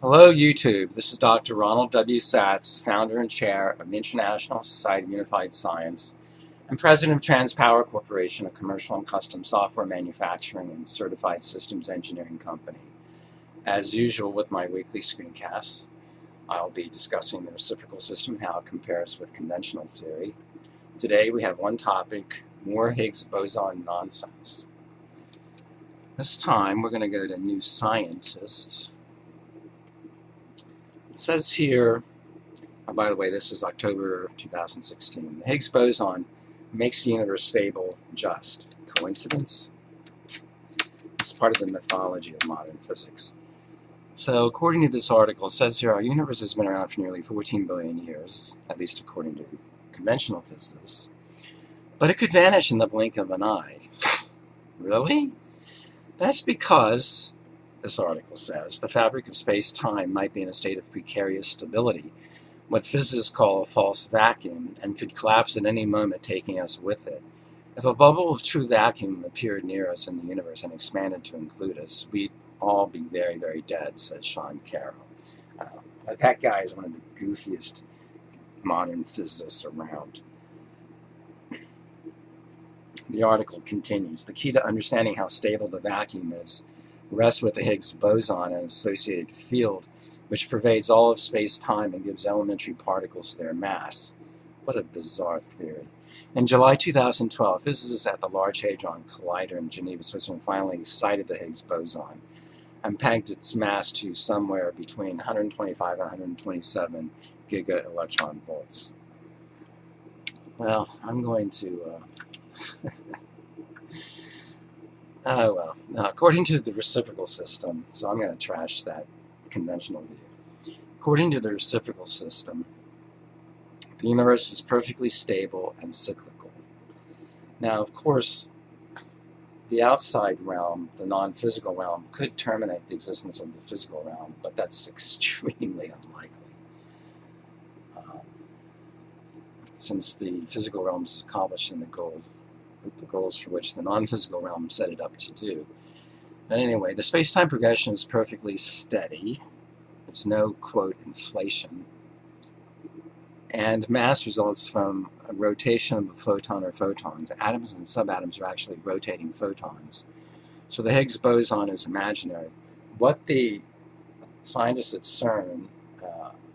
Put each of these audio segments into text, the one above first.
Hello YouTube, this is Dr. Ronald W. Satz, founder and chair of the International Society of Unified Science and president of TransPower Corporation, a commercial and custom software manufacturing and certified systems engineering company. As usual with my weekly screencasts, I'll be discussing the reciprocal system and how it compares with conventional theory. Today we have one topic, more Higgs boson nonsense. This time we're going to go to New Scientist. It says here, by the way, this is October 2016. The Higgs boson makes the universe stable just. Coincidence? It's part of the mythology of modern physics. So according to this article, it says here, our universe has been around for nearly 14 billion years, at least according to conventional physicists. But it could vanish in the blink of an eye. Really? That's because, this article says, the fabric of space-time might be in a state of precarious stability, what physicists call a false vacuum, and could collapse at any moment, taking us with it. If a bubble of true vacuum appeared near us in the universe and expanded to include us, we'd all be very, very dead, says Sean Carroll. That guy is one of the goofiest modern physicists around. The article continues. The key to understanding how stable the vacuum is rests with the Higgs boson and associated field, which pervades all of space-time and gives elementary particles their mass. What a bizarre theory. In July 2012, physicists at the Large Hadron Collider in Geneva, Switzerland, finally cited the Higgs boson and pegged its mass to somewhere between 125 and 127 giga-electron volts. Well, I'm going to... oh well. Now, according to the reciprocal system, so I'm going to trash that conventional view. According to the reciprocal system, the universe is perfectly stable and cyclical. Now, of course, the outside realm, the non-physical realm, could terminate the existence of the physical realm, but that's extremely unlikely. Since the physical realm is accomplishing the goals for which the non-physical realm set it up to do. But anyway, the space-time progression is perfectly steady. There's no, quote, inflation. And mass results from a rotation of a photon or photons. Atoms and subatoms are actually rotating photons. So the Higgs boson is imaginary. What the scientists at CERN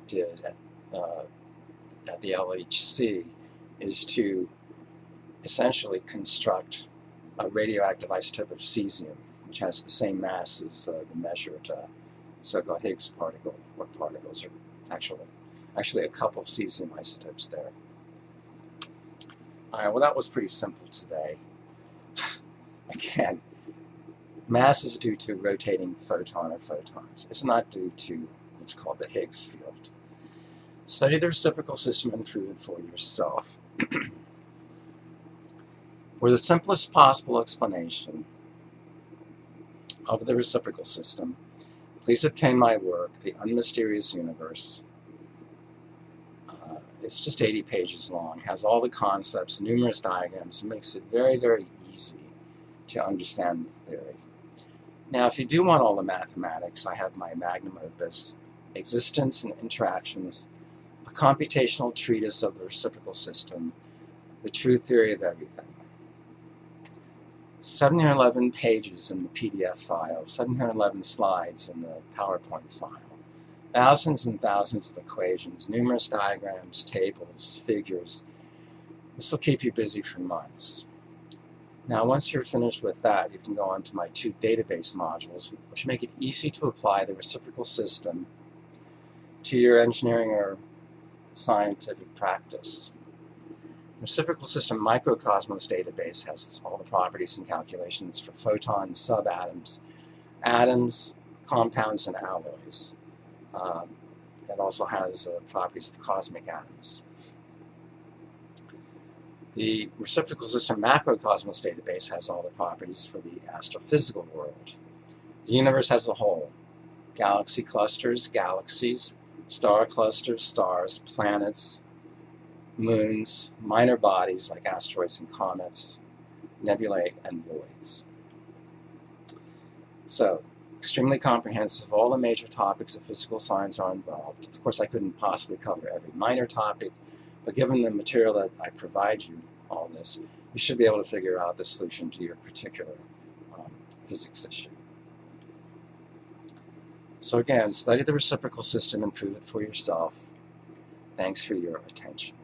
did at the LHC is to essentially construct a radioactive isotope of cesium, which has the same mass as the measured so-called Higgs particle, or particles are actually a couple of cesium isotopes there. All right, well, that was pretty simple today. Again, mass is due to rotating photon or photons. It's not due to what's called the Higgs field. Study the reciprocal system and prove it for yourself. For the simplest possible explanation of the reciprocal system, please obtain my work, The Unmysterious Universe. It's just 80 pages long, has all the concepts, numerous diagrams, makes it very, very easy to understand the theory. Now, if you do want all the mathematics, I have my magnum opus, Existence and Interactions, a computational treatise of the reciprocal system, the true theory of everything. 711 pages in the PDF file, 711 slides in the PowerPoint file, thousands and thousands of equations, numerous diagrams, tables, figures. This will keep you busy for months. Now, once you're finished with that, you can go on to my 2 database modules, which make it easy to apply the reciprocal system to your engineering or scientific practice. The Reciprocal System Microcosmos database has all the properties and calculations for photons, subatoms, atoms, compounds, and alloys. It also has properties of cosmic atoms. The Reciprocal System Macrocosmos database has all the properties for the astrophysical world. The universe as a whole, galaxy clusters, galaxies, star clusters, stars, planets, moons, minor bodies like asteroids and comets, nebulae, and voids. So, extremely comprehensive. All the major topics of physical science are involved. Of course, I couldn't possibly cover every minor topic, but given the material that I provide you, all this, you should be able to figure out the solution to your particular physics issue. So again, study the reciprocal system and prove it for yourself. Thanks for your attention.